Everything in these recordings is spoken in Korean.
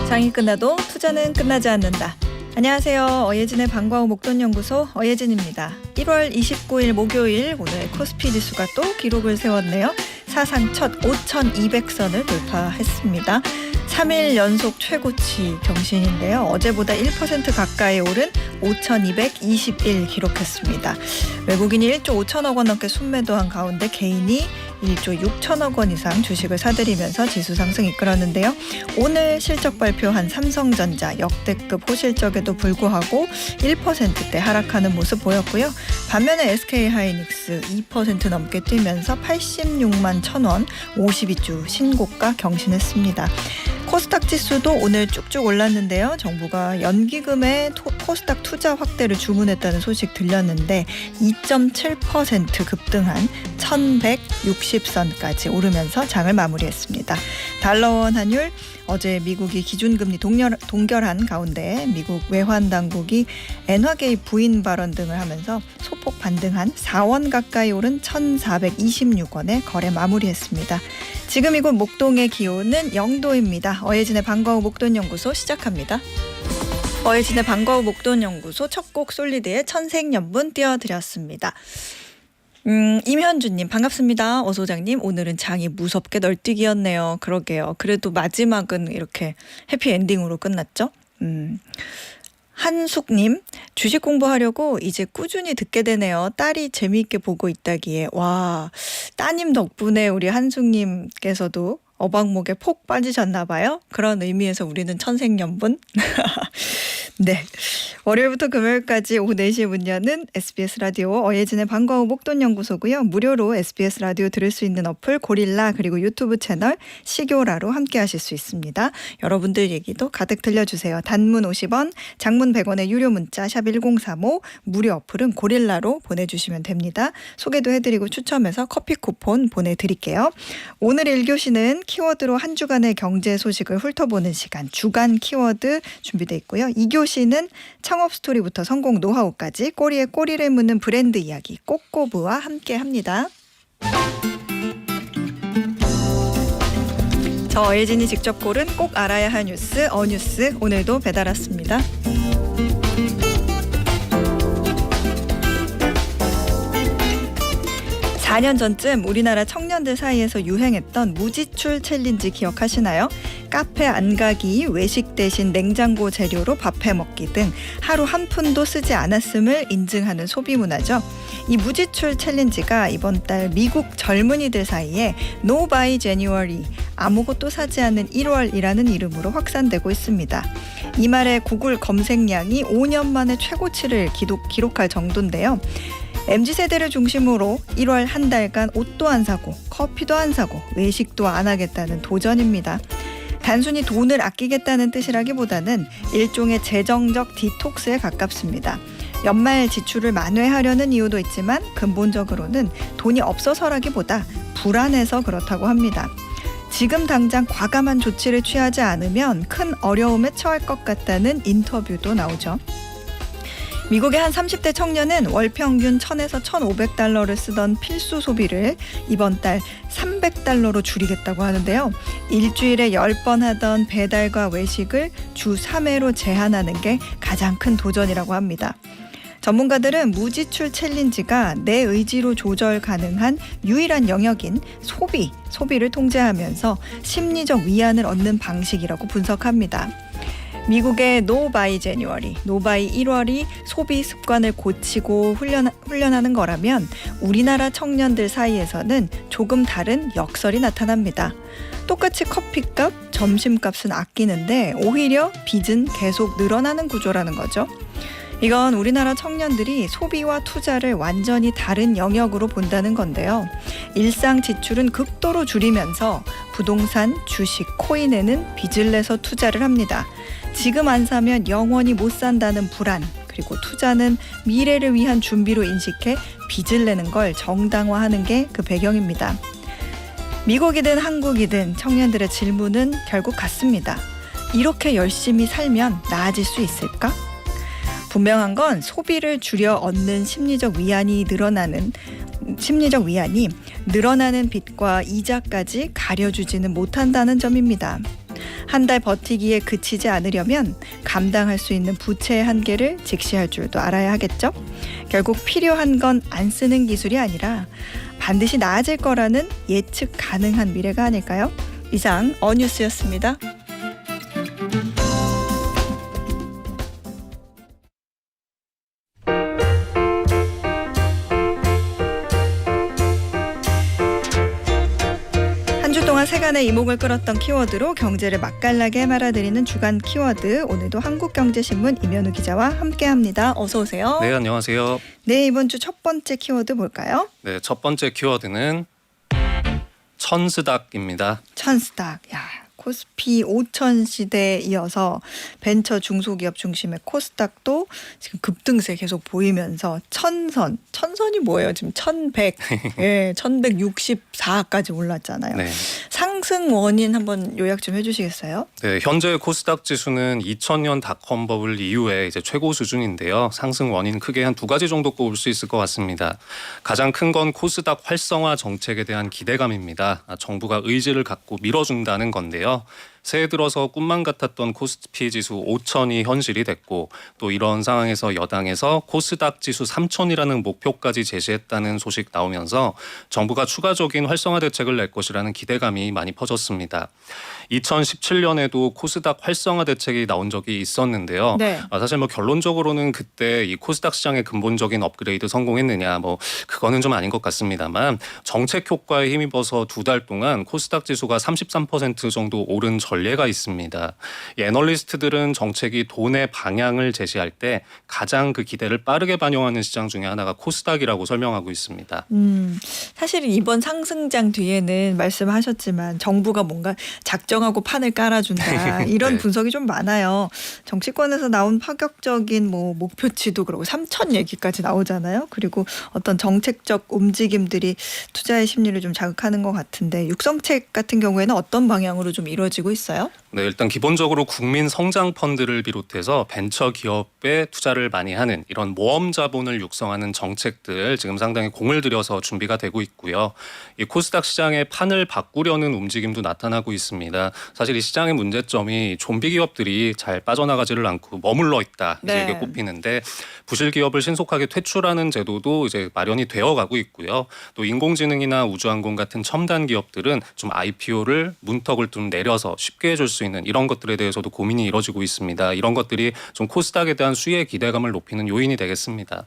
장이 끝나도 투자는 끝나지 않는다. 안녕하세요. 어예진의 방과 후 목돈연구소 어예진입니다. 1월 29일 목요일 오늘 코스피 지수가 또 기록을 세웠네요. 사상 첫 5,200선을 돌파했습니다. 3일 연속 최고치 경신인데요. 어제보다 1% 가까이 오른 5,221 기록했습니다. 외국인이 1조 5천억 원 넘게 순매도한 가운데 개인이 1조 6천억 원 이상 주식을 사들이면서 지수 상승 이끌었는데요. 오늘 실적 발표한 삼성전자 역대급 호실적에도 불구하고 1%대 하락하는 모습 보였고요. 반면에 SK하이닉스 2% 넘게 뛰면서 86만 1,000원 52주 신고가 경신했습니다. 코스닥 지수도 오늘 쭉쭉 올랐는데요. 정부가 연기금의 코스닥 투자 확대를 주문했다는 소식 들렸는데 2.7% 급등한 1,160선까지 오르면서 장을 마무리했습니다. 달러원 환율 어제 미국이 기준금리 동결한 가운데 미국 외환당국이 엔화 개입 부인 발언 등을 하면서 소폭 반등한 4원 가까이 오른 1,426원에 거래 마무리했습니다. 지금 이곳 목동의 기온은 0도입니다. 어예진의 방과 후 목돈연구소 시작합니다. 어예진의 방과 후 목돈연구소 첫 곡 솔리드의 천생연분 띄워드렸습니다. 임현주님 반갑습니다. 어소장님 오늘은 장이 무섭게 널뛰기였네요. 그러게요. 그래도 마지막은 이렇게 해피엔딩으로 끝났죠. 한숙님 주식 공부하려고 이제 꾸준히 듣게 되네요. 딸이 재미있게 보고 있다기에 와 따님 덕분에 우리 한숙님께서도 어방목에 폭 빠지셨나 봐요. 그런 의미에서 우리는 천생연분. 네. 월요일부터 금요일까지 오후 4시에 문 여는 SBS 라디오 어예진의 방과 후 목돈연구소고요. 무료로 SBS 라디오 들을 수 있는 어플 고릴라 그리고 유튜브 채널 시교라로 함께 하실 수 있습니다. 여러분들 얘기도 가득 들려주세요. 단문 50원, 장문 100원의 유료 문자 샵 1035 무료 어플은 고릴라로 보내주시면 됩니다. 소개도 해드리고 추첨해서 커피 쿠폰 보내드릴게요. 오늘 1교시는 키워드로 한 주간의 경제 소식을 훑어보는 시간 주간 키워드 준비되어 있고요. 2교시는 창업 스토리부터 성공 노하우까지 꼬리에 꼬리를 무는 브랜드 이야기 꼬꼬부와 함께합니다. 저 어예진이 직접 고른 꼭 알아야 할 뉴스 어뉴스 오늘도 배달 왔습니다. 4년 전쯤 우리나라 청년들 사이에서 유행했던 무지출 챌린지 기억하시나요? 카페 안 가기, 외식 대신 냉장고 재료로 밥 해먹기 등 하루 한 푼도 쓰지 않았음을 인증하는 소비 문화죠. 이 무지출 챌린지가 이번 달 미국 젊은이들 사이에 No Buy January, 아무것도 사지 않는 1월이라는 이름으로 확산되고 있습니다. 이 말의 구글 검색량이 5년 만에 최고치를 기록할 정도인데요. MZ세대를 중심으로 1월 한 달간 옷도 안 사고 커피도 안 사고 외식도 안 하겠다는 도전입니다. 단순히 돈을 아끼겠다는 뜻이라기보다는 일종의 재정적 디톡스에 가깝습니다. 연말 지출을 만회하려는 이유도 있지만 근본적으로는 돈이 없어서라기보다 불안해서 그렇다고 합니다. 지금 당장 과감한 조치를 취하지 않으면 큰 어려움에 처할 것 같다는 인터뷰도 나오죠. 미국의 한 30대 청년은 월 평균 1,000에서 1,500달러를 쓰던 필수 소비를 이번 달 300달러로 줄이겠다고 하는데요. 일주일에 10번 하던 배달과 외식을 주 3회로 제한하는 게 가장 큰 도전이라고 합니다. 전문가들은 무지출 챌린지가 내 의지로 조절 가능한 유일한 영역인 소비를 통제하면서 심리적 위안을 얻는 방식이라고 분석합니다. 미국의 No Buy January, No Buy 1월이 소비 습관을 고치고 훈련하는 거라면 우리나라 청년들 사이에서는 조금 다른 역설이 나타납니다. 똑같이 커피값, 점심값은 아끼는데 오히려 빚은 계속 늘어나는 구조라는 거죠. 이건 우리나라 청년들이 소비와 투자를 완전히 다른 영역으로 본다는 건데요. 일상 지출은 극도로 줄이면서 부동산, 주식, 코인에는 빚을 내서 투자를 합니다. 지금 안 사면 영원히 못 산다는 불안, 그리고 투자는 미래를 위한 준비로 인식해 빚을 내는 걸 정당화하는 게 그 배경입니다. 미국이든 한국이든 청년들의 질문은 결국 같습니다. 이렇게 열심히 살면 나아질 수 있을까? 분명한 건 소비를 줄여 얻는 심리적 위안이 늘어나는 빚과 이자까지 가려주지는 못한다는 점입니다. 한 달 버티기에 그치지 않으려면 감당할 수 있는 부채의 한계를 직시할 줄도 알아야 하겠죠. 결국 필요한 건 안 쓰는 기술이 아니라 반드시 나아질 거라는 예측 가능한 미래가 아닐까요? 이상 어뉴스였습니다. 동안 세간의 이목을 끌었던 키워드로 경제를 맛깔나게 말아드리는 주간 키워드, 오늘도 한국경제신문 임현우 기자와 함께합니다. 어서 오세요. 네, 안녕하세요. 네, 이번 주 첫 번째 키워드 뭘까요? 네, 첫 번째 키워드는 천스닥입니다. 천스닥. 야, 코스피 5천 시대에 이어서 벤처 중소기업 중심의 코스닥도 지금 급등세 계속 보이면서 천선이 뭐예요? 지금 1100, 예, 1164까지 올랐잖아요. 네. 상승 원인 한번 요약 좀 해주시겠어요? 네, 현재 코스닥 지수는 2000년 닷컴 버블 이후에 이제 최고 수준인데요. 상승 원인 크게 한 두 가지 정도 꼽을 수 있을 것 같습니다. 가장 큰 건 코스닥 활성화 정책에 대한 기대감입니다. 정부가 의지를 갖고 밀어준다는 건데요. 새해 들어서 꿈만 같았던 코스피 지수 5천이 현실이 됐고, 또 이런 상황에서 여당에서 코스닥 지수 3천이라는 목표까지 제시했다는 소식 나오면서 정부가 추가적인 활성화 대책을 낼 것이라는 기대감이 많이 퍼졌습니다. 2017년에도 코스닥 활성화 대책이 나온 적이 있었는데요. 네. 사실 결론적으로는 그때 이 코스닥 시장의 근본적인 업그레이드 성공했느냐, 그거는 좀 아닌 것 같습니다만, 정책 효과에 힘입어서 두 달 동안 코스닥 지수가 33% 정도 오른 전례가 있습니다. 이 애널리스트들은 정책이 돈의 방향을 제시할 때 가장 그 기대를 빠르게 반영하는 시장 중에 하나가 코스닥이라고 설명하고 있습니다. 사실 이번 상승장 뒤에는 말씀하셨지만 정부가 뭔가 작정하고 판을 깔아준다 이런 네. 분석이 좀 많아요. 정치권에서 나온 파격적인 목표치도 그렇고 3천 얘기까지 나오잖아요. 그리고 어떤 정책적 움직임들이 투자의 심리를 좀 자극하는 것 같은데, 육성책 같은 경우에는 어떤 방향으로 좀 이루어지고 있어요? 네, 일단 기본적으로 국민 성장 펀드를 비롯해서 벤처 기업에 투자를 많이 하는 이런 모험 자본을 육성하는 정책들 지금 상당히 공을 들여서 준비가 되고 있고요. 이 코스닥 시장의 판을 바꾸려는 움직임도 나타나고 있습니다. 사실 이 시장의 문제점이 좀비 기업들이 잘 빠져나가지를 않고 머물러 있다, 이제 이게 꼽히는데, 부실 기업을 신속하게 퇴출하는 제도도 이제 마련이 되어가고 있고요. 또 인공지능이나 우주항공 같은 첨단 기업들은 좀 IPO를 문턱을 좀 내려서 쉽게 해줄 수 있는 이런 것들에 대해서도 고민이 이뤄지고 있습니다. 이런 것들이 좀 코스닥에 대한 수혜 기대감을 높이는 요인이 되겠습니다.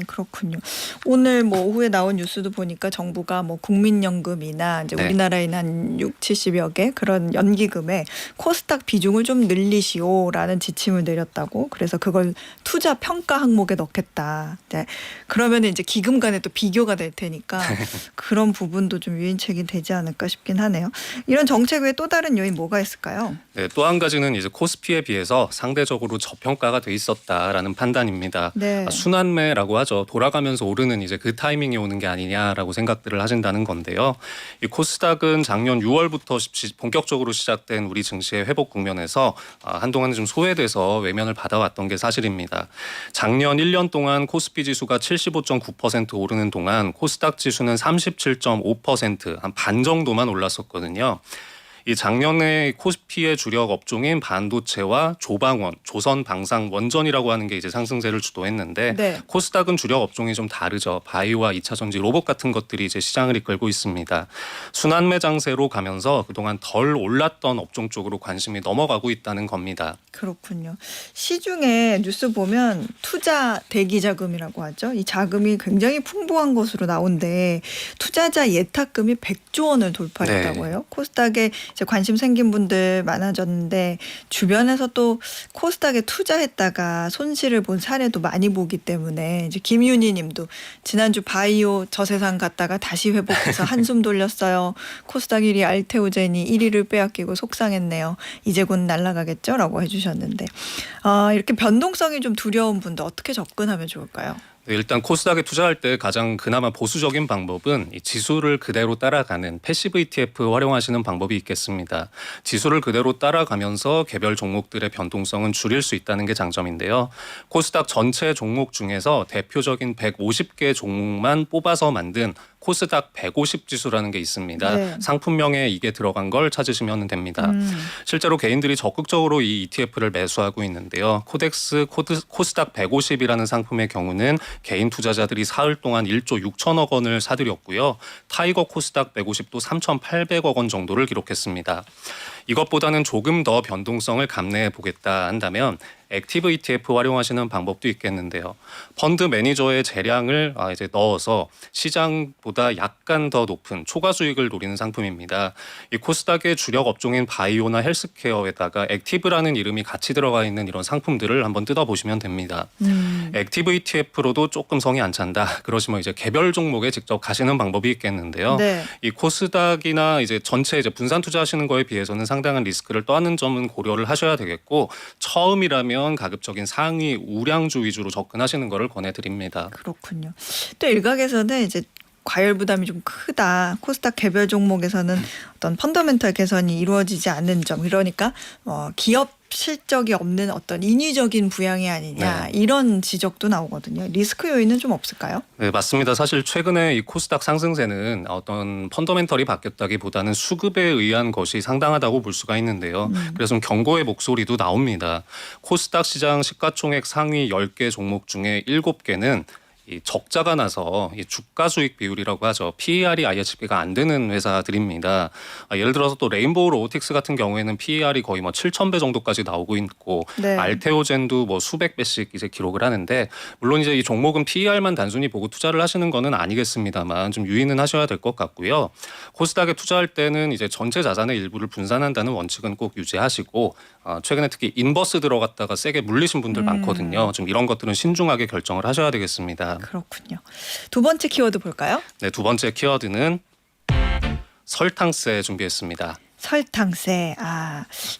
그렇군요. 오늘 오후에 나온 뉴스도 보니까 정부가 국민연금이나 이제 네. 우리나라에 한 6, 70여 개 그런 연기금에 코스닥 비중을 좀 늘리시오라는 지침을 내렸다고. 그래서 그걸 투자 평가 항목에 넣겠다. 네. 그러면 이제 기금 간에 또 비교가 될 테니까 그런 부분도 좀 유인책이 되지 않을까 싶긴 하네요. 이런 정책 외에 또 다른 요인 뭐가 있을까요? 네, 또 한 가지는 이제 코스피에 비해서 상대적으로 저평가가 돼 있었다라는 판단입니다. 네. 순환매라고 하죠. 돌아가면서 오르는 이제 그 타이밍에 오는 게 아니냐라고 생각들을 하신다는 건데요. 이 코스닥은 작년 6월부터 본격적으로 시작된 우리 증시의 회복 국면에서 한동안은 좀 소외돼서 외면을 받아왔던 게 사실입니다. 작년 1년 동안 코스피 지수가 75.9% 오르는 동안 코스닥 지수는 37.5%, 한 반 정도만 올랐었거든요. 이 작년에 코스피의 주력 업종인 반도체와 조방원, 조선방상원전이라고 하는 게 이제 상승세를 주도했는데, 네. 코스닥은 주력 업종이 좀 다르죠. 바이오와 2차전지, 로봇 같은 것들이 이제 시장을 이끌고 있습니다. 순환매 장세로 가면서 그동안 덜 올랐던 업종 쪽으로 관심이 넘어가고 있다는 겁니다. 그렇군요. 시중에 뉴스 보면 투자 대기 자금이라고 하죠. 이 자금이 굉장히 풍부한 것으로 나온데 투자자 예탁금이 100조 원을 돌파했다고 해요. 코스닥에 이제 관심 생긴 분들 많아졌는데, 주변에서 또 코스닥에 투자했다가 손실을 본 사례도 많이 보기 때문에, 이제 김윤희 님도 지난주 바이오 저세상 갔다가 다시 회복해서 한숨 돌렸어요. 코스닥 1위 알테오젠이 1위를 빼앗기고 속상했네요. 이제 곧 날아가겠죠? 라고 해주셨는데, 이렇게 변동성이 좀 두려운 분들 어떻게 접근하면 좋을까요? 네, 일단 코스닥에 투자할 때 가장 그나마 보수적인 방법은 이 지수를 그대로 따라가는 패시브 ETF 활용하시는 방법이 있겠습니다. 지수를 그대로 따라가면서 개별 종목들의 변동성은 줄일 수 있다는 게 장점인데요. 코스닥 전체 종목 중에서 대표적인 150개 종목만 뽑아서 만든 코스닥 150 지수라는 게 있습니다. 네. 상품명에 이게 들어간 걸 찾으시면 됩니다. 실제로 개인들이 적극적으로 이 ETF를 매수하고 있는데요. 코스닥 150이라는 상품의 경우는 개인 투자자들이 사흘 동안 1조 6천억 원을 사들였고요. 타이거 코스닥 150도 3,800억 원 정도를 기록했습니다. 이것보다는 조금 더 변동성을 감내해 보겠다 한다면 액티브 ETF 활용하시는 방법도 있겠는데요. 펀드 매니저의 재량을 이제 넣어서 시장보다 약간 더 높은 초과 수익을 노리는 상품입니다. 이 코스닥의 주력 업종인 바이오나 헬스케어에다가 액티브라는 이름이 같이 들어가 있는 이런 상품들을 한번 뜯어보시면 됩니다. 액티브 ETF로도 조금 성이 안 찬다. 그러시면 이제 개별 종목에 직접 가시는 방법이 있겠는데요. 네. 이 코스닥이나 이제 전체 이제 분산 투자하시는 거에 비해서는 상당한 리스크를 떠안는 점은 고려를 하셔야 되겠고 처음이라면 가급적인 상위 우량주 위주로 접근하시는 것을 권해드립니다. 그렇군요. 또 일각에서는 이제 과열 부담이 좀 크다. 코스닥 개별 종목에서는 어떤 펀더멘털 개선이 이루어지지 않는 점. 그러니까 기업 실적이 없는 어떤 인위적인 부양이 아니냐 이런 지적도 나오거든요. 리스크 요인은 좀 없을까요? 네, 맞습니다. 사실 최근에 이 코스닥 상승세는 어떤 펀더멘털이 바뀌었다기보다는 수급에 의한 것이 상당하다고 볼 수가 있는데요. 그래서 좀 경고의 목소리도 나옵니다. 코스닥 시장 시가총액 상위 10개 종목 중에 7개는 이 적자가 나서 이 주가 수익 비율이라고 하죠. PER이 IHB가 안 되는 회사들입니다. 예를 들어서 또 레인보우 로보틱스 같은 경우에는 PER이 거의 7,000배 정도까지 나오고 있고 네. 알테오젠도 수백 배씩 이제 기록을 하는데 물론 이제 이 종목은 PER만 단순히 보고 투자를 하시는 거는 아니겠습니다만 좀 유의는 하셔야 될 것 같고요. 코스닥에 투자할 때는 이제 전체 자산의 일부를 분산한다는 원칙은 꼭 유지하시고 최근에 특히 인버스 들어갔다가 세게 물리신 분들 많거든요. 좀 이런 것들은 신중하게 결정을 하셔야 되겠습니다. 그렇군요. 두 번째 키워드 볼까요? 네, 두 번째 키워드는 설탕세 준비했습니다. 설탕세.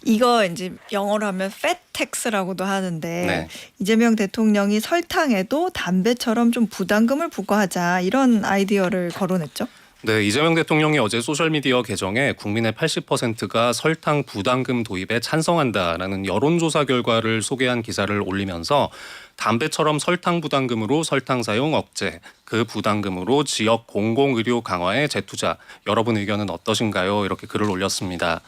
이거 이제 영어로 하면 팻텍스라고도 하는데 네. 이재명 대통령이 설탕에도 담배처럼 좀 부담금을 부과하자 이런 아이디어를 거론했죠. 네, 이재명 대통령이 어제 소셜미디어 계정에 국민의 80%가 설탕 부담금 도입에 찬성한다라는 여론조사 결과를 소개한 기사를 올리면서 담배처럼 설탕 부담금으로 설탕 사용 억제, 그 부담금으로 지역 공공의료 강화에 재투자. 여러분 의견은 어떠신가요? 이렇게 글을 올렸습니다.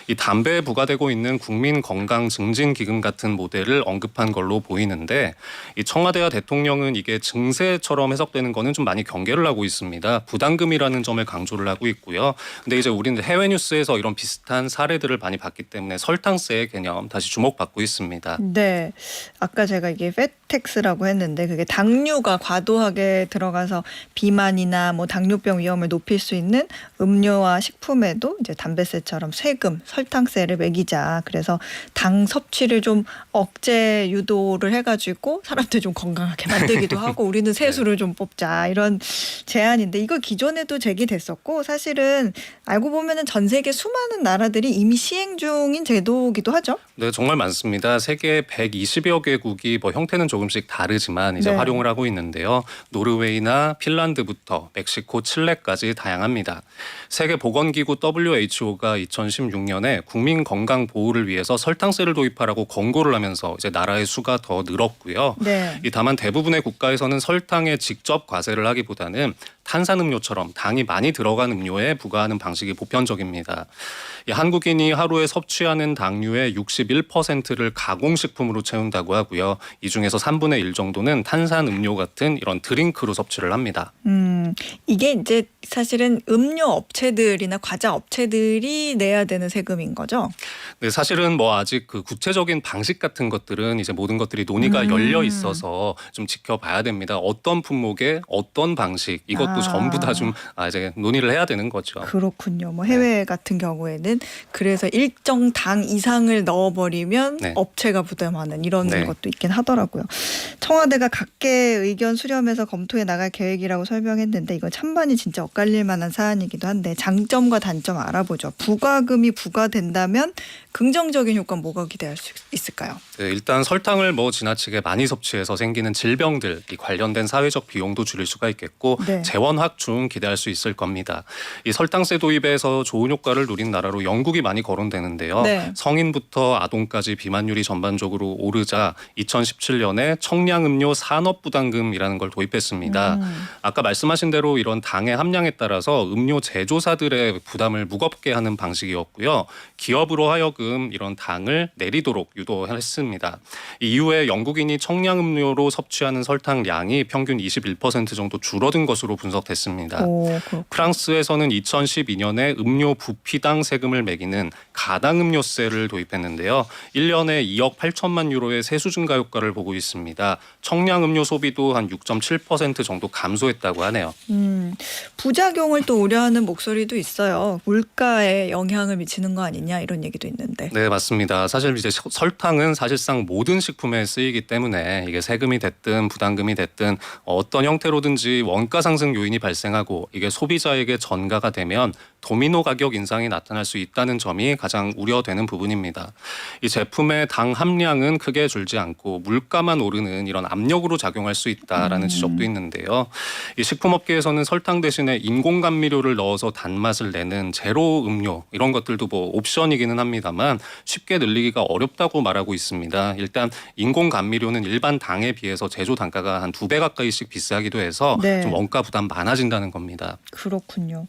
이 담배에 부과되고 있는 국민건강증진기금 같은 모델을 언급한 걸로 보이는데 이 청와대와 대통령은 이게 증세처럼 해석되는 거는 좀 많이 경계를 하고 있습니다. 부담금이라는 점을 강조를 하고 있고요. 근데 이제 우리는 해외 뉴스에서 이런 비슷한 사례들을 많이 봤기 때문에 설탕세의 개념 다시 주목받고 있습니다. 네. 아까 제가 이게 팻텍스라고 했는데 그게 당류가 과도하게 들어가서 비만이나 당뇨병 위험을 높일 수 있는 음료와 식품에도 이제 담배세처럼 세금, 설탕세를 매기자. 그래서 당 섭취를 좀 억제 유도를 해가지고 사람들 좀 건강하게 만들기도 하고 우리는 세수를 좀 뽑자 이런 제안인데 이거 기존에도 제기됐었고 사실은 알고 보면은 전 세계 수많은 나라들이 이미 시행 중인 제도기도 하죠. 네, 정말 많습니다. 세계 120여 개국이 형태는 조금씩 다르지만 이제 네. 활용을 하고 있는데요. 노르웨이나 핀란드부터 멕시코, 칠레까지 다양합니다. 세계보건기구 WHO가 2016년에 국민 건강 보호를 위해서 설탕세를 도입하라고 권고를 하면서 이제 나라의 수가 더 늘었고요. 네. 다만 대부분의 국가에서는 설탕에 직접 과세를 하기보다는 탄산음료처럼 당이 많이 들어간 음료에 부과하는 방식이 보편적입니다. 한국인이 하루에 섭취하는 당류의 61%를 가공식품으로 채운다고 하고요. 이 중에서 3분의 1 정도는 탄산음료 같은 이런 드링크로 섭취를 합니다. 이게 이제 사실은 음료 업체들이나 과자 업체들이 내야 되는 세금인 거죠? 네, 사실은 아직 그 구체적인 방식 같은 것들은 이제 모든 것들이 논의가 열려 있어서 좀 지켜봐야 됩니다. 어떤 품목에 어떤 방식 이것도 것도 전부 다 좀 이제 논의를 해야 되는 거죠. 그렇군요. 뭐 해외 같은 경우에는 그래서 일정 당 이상을 넣어버리면 네. 업체가 부담하는 이런 네. 것도 있긴 하더라고요. 청와대가 각계 의견 수렴해서 검토해 나갈 계획이라고 설명했는데 이거 찬반이 진짜 엇갈릴 만한 사안이기도 한데 장점과 단점 알아보죠. 부과금이 부과된다면 긍정적인 효과는 뭐가 기대할 수 있을까요? 네, 일단 설탕을 뭐 지나치게 많이 섭취해서 생기는 질병들, 이 관련된 사회적 비용도 줄일 수가 있겠고 네. 재원 확충 기대할 수 있을 겁니다. 이 설탕세 도입에서 좋은 효과를 누린 나라로 영국이 많이 거론되는데요. 네. 성인부터 아동까지 비만율이 전반적으로 오르자 2017년에 청량음료 산업부담금이라는 걸 도입했습니다. 아까 말씀하신 대로 이런 당의 함량에 따라서 음료 제조사들의 부담을 무겁게 하는 방식이었고요. 기업으로 하여금 이런 당을 내리도록 유도했습니다. 이후에 영국인이 청량음료로 섭취하는 설탕량이 평균 21% 정도 줄어든 것으로 분석됐습니다. 그렇군요. 프랑스에서는 2012년에 음료 부피당 세금을 매기는 가당음료세를 도입했는데요. 1년에 2억 8천만 유로의 세수 증가 효과를 보고 있습니다. 청량음료 소비도 한 6.7% 정도 감소했다고 하네요. 부작용을 또 우려하는 목소리도 있어요. 물가에 영향을 미치는 거 아니냐 이런 얘기도 있는데. 네, 맞습니다. 사실 이제 설탕은 사실상 모든 식품에 쓰이기 때문에 이게 세금이 됐든 부담금이 됐든 어떤 형태로든지 원가 상승 요인이 발생하고 이게 소비자에게 전가가 되면 도미노 가격 인상이 나타날 수 있다는 점이 가장 우려되는 부분입니다. 이 제품의 당 함량은 크게 줄지 않고 물가만 오르는 이런 압력으로 작용할 수 있다라는 지적도 있는데요. 이 식품업계에서는 설탕 대신에 인공 감미료를 넣어서 단맛을 내는 제로 음료 이런 것들도 뭐 옵션이기는 합니다만 쉽게 늘리기가 어렵다고 말하고 있습니다. 일단 인공 감미료는 일반 당에 비해서 제조 단가가 한 2배 가까이씩 비싸기도 해서 네. 좀 원가 부담 많아진다는 겁니다. 그렇군요.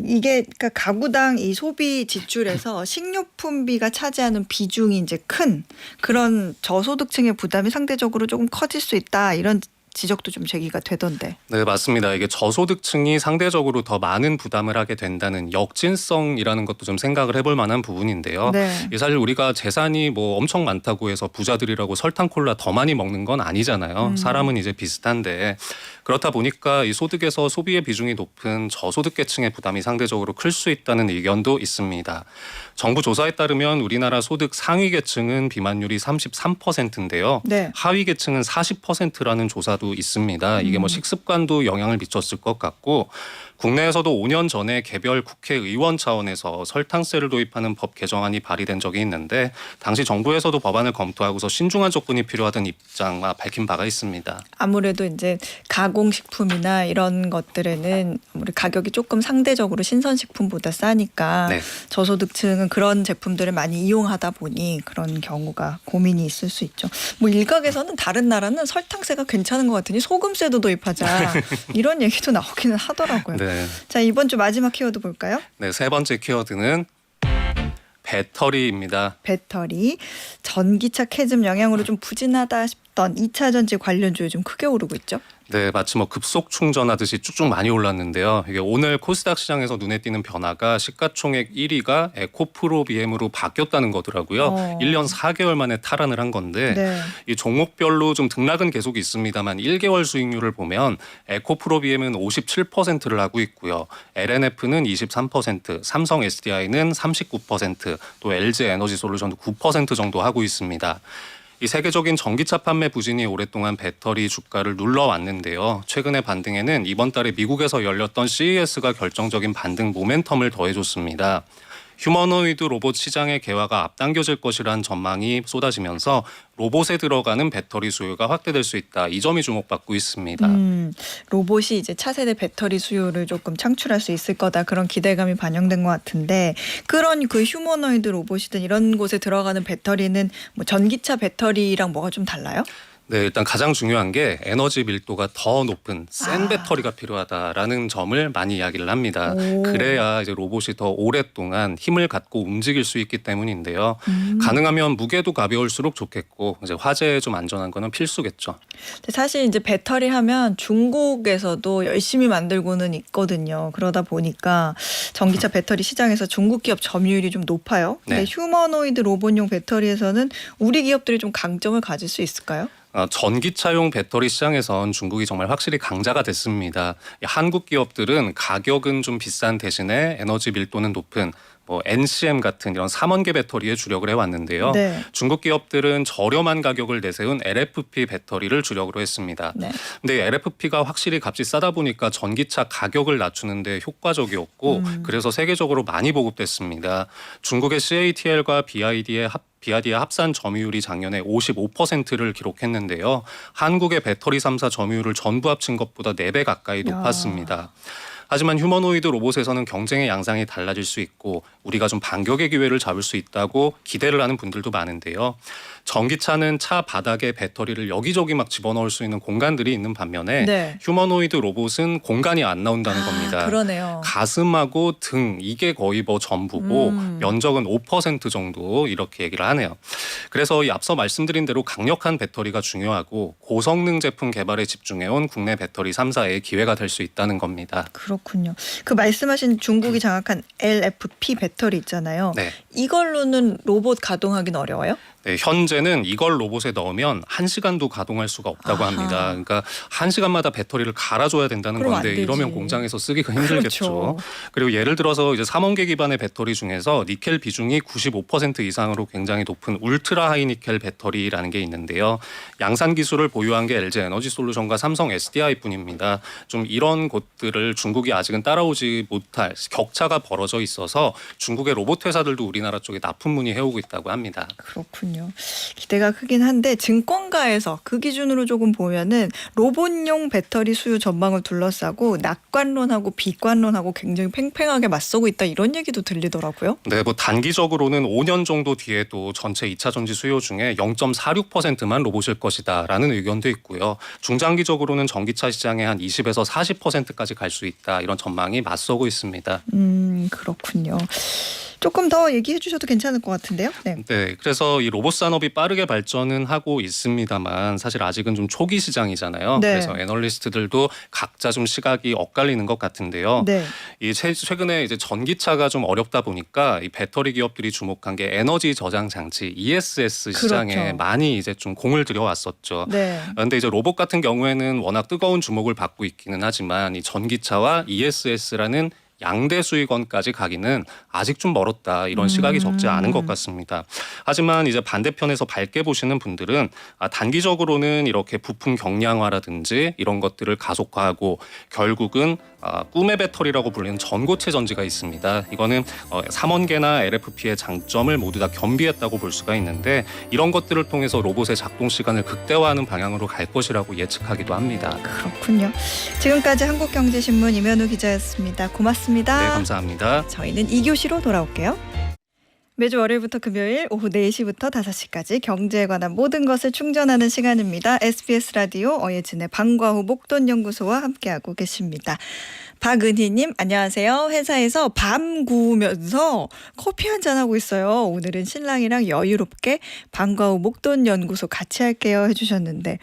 이게 그러니까 가구당 이 소비 지출에서 식료품비가 차지하는 비중이 이제 큰 그런 저소득층의 부담이 상대적으로 조금 커질 수 있다 이런 지적도 좀 제기가 되던데. 네, 맞습니다. 이게 저소득층이 상대적으로 더 많은 부담을 하게 된다는 역진성이라는 것도 좀 생각을 해볼 만한 부분인데요. 네. 사실 우리가 재산이 뭐 엄청 많다고 해서 부자들이라고 설탕 콜라 더 많이 먹는 건 아니잖아요. 사람은 이제 비슷한데 그렇다 보니까 이 소득에서 소비의 비중이 높은 저소득계층의 부담이 상대적으로 클 수 있다는 의견도 있습니다. 정부 조사에 따르면 우리나라 소득 상위 계층은 비만율이 33%인데요. 네. 하위 계층은 40%라는 조사도 있습니다. 이게 뭐 식습관도 영향을 미쳤을 것 같고 국내에서도 5년 전에 개별 국회의원 차원에서 설탕세를 도입하는 법 개정안이 발의된 적이 있는데 당시 정부에서도 법안을 검토하고서 신중한 접근이 필요하다는 입장 밝힌 바가 있습니다. 아무래도 이제 가공식품이나 이런 것들에는 아무래도 가격이 조금 상대적으로 신선식품보다 싸니까 네. 저소득층은 그런 제품들을 많이 이용하다 보니 그런 경우가 고민이 있을 수 있죠. 뭐 일각에서는 다른 나라는 설탕세가 괜찮은 것 같으니 소금세도 도입하자 이런 얘기도 나오기는 하더라고요. 네. 자, 이번 주 마지막 키워드 볼까요? 네, 세 번째 키워드는 배터리입니다. 배터리. 전기차 캐즘 영향으로 좀 부진하다 싶던 2차 전지 관련주에 좀 크게 오르고 있죠. 네, 마치 뭐 급속 충전하듯이 쭉쭉 많이 올랐는데요. 이게 오늘 코스닥 시장에서 눈에 띄는 변화가 시가총액 1위가 에코프로 BM으로 바뀌었다는 거더라고요. 1년 4개월 만에 탈환을 한 건데 네. 이 종목별로 좀 등락은 계속 있습니다만 1개월 수익률을 보면 에코프로 BM은 57%를 하고 있고요. LNF는 23%, 삼성 SDI는 39%, 또 LG 에너지솔루션도 9% 정도 하고 있습니다. 이 세계적인 전기차 판매 부진이 오랫동안 배터리 주가를 눌러왔는데요. 최근의 반등에는 이번 달에 미국에서 열렸던 CES가 결정적인 반등 모멘텀을 더해줬습니다. 휴머노이드 로봇 시장의 개화가 앞당겨질 것이라는 전망이 쏟아지면서 로봇에 들어가는 배터리 수요가 확대될 수 있다. 이 점이 주목받고 있습니다. 로봇이 이제 차세대 배터리 수요를 조금 창출할 수 있을 거다 그런 기대감이 반영된 것 같은데 그런 그 휴머노이드 로봇이든 이런 곳에 들어가는 배터리는 뭐 전기차 배터리랑 뭐가 좀 달라요? 네, 일단 가장 중요한 게 에너지 밀도가 더 높은 센 배터리가 필요하다라는 점을 많이 이야기를 합니다. 그래야 이제 로봇이 더 오랫동안 힘을 갖고 움직일 수 있기 때문인데요. 가능하면 무게도 가벼울수록 좋겠고 이제 화재에 좀 안전한 거는 필수겠죠. 사실 이제 배터리 하면 중국에서도 열심히 만들고는 있거든요. 그러다 보니까 전기차 배터리 시장에서 중국 기업 점유율이 좀 높아요. 근데 네. 휴머노이드 로봇용 배터리에서는 우리 기업들이 좀 강점을 가질 수 있을까요? 전기차용 배터리 시장에선 중국이 정말 확실히 강자가 됐습니다. 한국 기업들은 가격은 좀 비싼 대신에 에너지 밀도는 높은 NCM 같은 이런 삼원계 배터리에 주력을 해왔는데요. 네. 중국 기업들은 저렴한 가격을 내세운 LFP 배터리를 주력으로 했습니다. 네. 근데 LFP가 확실히 값이 싸다 보니까 전기차 가격을 낮추는데 효과적이었고 그래서 세계적으로 많이 보급됐습니다. 중국의 CATL과 BYD의 합산 점유율이 작년에 55%를 기록했는데요. 한국의 배터리 3사 점유율을 전부 합친 것보다 4배 가까이 높았습니다. 하지만 휴머노이드 로봇에서는 경쟁의 양상이 달라질 수 있고 우리가 좀 반격의 기회를 잡을 수 있다고 기대를 하는 분들도 많은데요. 전기차는 차 바닥에 배터리를 여기저기 막 집어넣을 수 있는 공간들이 있는 반면에 네. 휴머노이드 로봇은 공간이 안 나온다는 겁니다. 그러네요. 가슴하고 등 이게 거의 전부고 면적은 5% 정도 이렇게 얘기를 하네요. 그래서 이 앞서 말씀드린 대로 강력한 배터리가 중요하고 고성능 제품 개발에 집중해온 국내 배터리 3사의 기회가 될 수 있다는 겁니다. 그렇군요. 그 말씀하신 중국이 장악한 LFP 배터리 있잖아요. 네. 이걸로는 로봇 가동하기는 어려워요? 네, 현재는 이걸 로봇에 넣으면 1시간도 가동할 수가 없다고 아하. 합니다. 그러니까 1시간마다 배터리를 갈아줘야 된다는 그럼 안 건데 되지. 이러면 공장에서 쓰기가 힘들겠죠. 그렇죠. 그리고 예를 들어서 이제 삼원계 기반의 배터리 중에서 니켈 비중이 95% 이상으로 굉장히 높은 울트라 하이 니켈 배터리라는 게 있는데요. 양산 기술을 보유한 게 LG 에너지 솔루션과 삼성 SDI뿐입니다. 좀 이런 곳들을 중국이 아직은 따라오지 못할 격차가 벌어져 있어서 중국의 로봇 회사들도 우리나라 쪽에 납품 문의해오고 있다고 합니다. 그렇군요. 기대가 크긴 한데 증권가에서 그 기준으로 조금 보면은 로봇용 배터리 수요 전망을 둘러싸고 낙관론하고 비관론하고 굉장히 팽팽하게 맞서고 있다 이런 얘기도 들리더라고요. 네, 단기적으로는 5년 정도 뒤에도 전체 2차 전지 수요 중에 0.46%만 로봇일 것이다라는 의견도 있고요. 중장기적으로는 전기차 시장의 한 20에서 40%까지 갈 수 있다 이런 전망이 맞서고 있습니다. 그렇군요. 조금 더 얘기해 주셔도 괜찮을 것 같은데요. 네. 네, 그래서 이 로봇 산업이 빠르게 발전은 하고 있습니다만 사실 아직은 좀 초기 시장이잖아요. 네. 그래서 애널리스트들도 각자 좀 시각이 엇갈리는 것 같은데요. 네. 이 최근에 이제 전기차가 좀 어렵다 보니까 이 배터리 기업들이 주목한 게 에너지 저장 장치 ESS 시장에 그렇죠. 많이 이제 좀 공을 들여왔었죠. 네. 그런데 이제 로봇 같은 경우에는 워낙 뜨거운 주목을 받고 있기는 하지만 이 전기차와 ESS라는 양대 수익원까지 가기는 아직 좀 멀었다 이런 시각이 적지 않은 것 같습니다. 하지만 이제 반대편에서 밝게 보시는 분들은 단기적으로는 이렇게 부품 경량화라든지 이런 것들을 가속화하고 결국은 꿈의 배터리라고 불리는 전고체 전지가 있습니다. 이거는 삼원계나 LFP의 장점을 모두 다 겸비했다고 볼 수가 있는데 이런 것들을 통해서 로봇의 작동 시간을 극대화하는 방향으로 갈 것이라고 예측하기도 합니다. 그렇군요. 지금까지 한국경제신문 임현우 기자였습니다. 고맙습니다. 네, 감사합니다. 저희는 2교시로 돌아올게요. 매주 월요일부터 금요일 오후 4시부터 5시까지 경제에 관한 모든 것을 충전하는 시간입니다. SBS 라디오 어예진의 방과후 목돈연구소와 함께하고 계십니다. 박은희님 안녕하세요. 회사에서 밤 구우면서 커피 한잔하고 있어요. 오늘은 신랑이랑 여유롭게 방과후 목돈연구소 같이 할게요 해주셨는데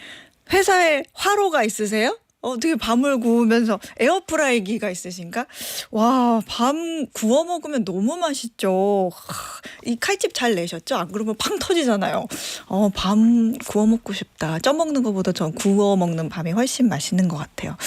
회사에 화로가 있으세요? 어떻게 밤을 구우면서 에어프라이기가 있으신가? 와, 밤 구워 먹으면 너무 맛있죠. 이 칼집 잘 내셨죠? 안 그러면 팡 터지잖아요. 밤 구워 먹고 싶다. 쪄 먹는 것보다 전 구워 먹는 밤이 훨씬 맛있는 것 같아요.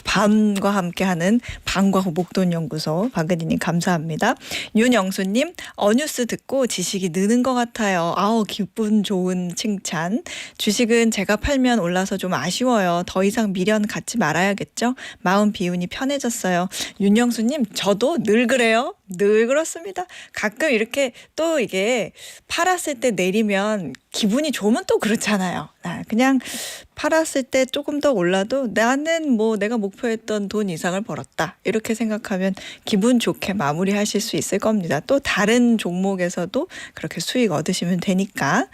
밤과 함께하는 방과 후 목돈연구소 박은희님 감사합니다. 윤영수님 어뉴스 듣고 지식이 느는 것 같아요. 기분 좋은 칭찬. 주식은 제가 팔면 올라서 좀 아쉬워요. 더 이상 미련 갖지 말아야겠죠. 마음 비운이 편해졌어요. 윤영수님 저도 늘 그래요. 늘 그렇습니다. 가끔 이렇게 또 이게 팔았을 때 내리면 기분이 좋으면 또 그렇잖아요. 그냥 팔았을 때 조금 더 올라도 나는 내가 목표했던 돈 이상을 벌었다. 이렇게 생각하면 기분 좋게 마무리하실 수 있을 겁니다. 또 다른 종목에서도 그렇게 수익 얻으시면 되니까.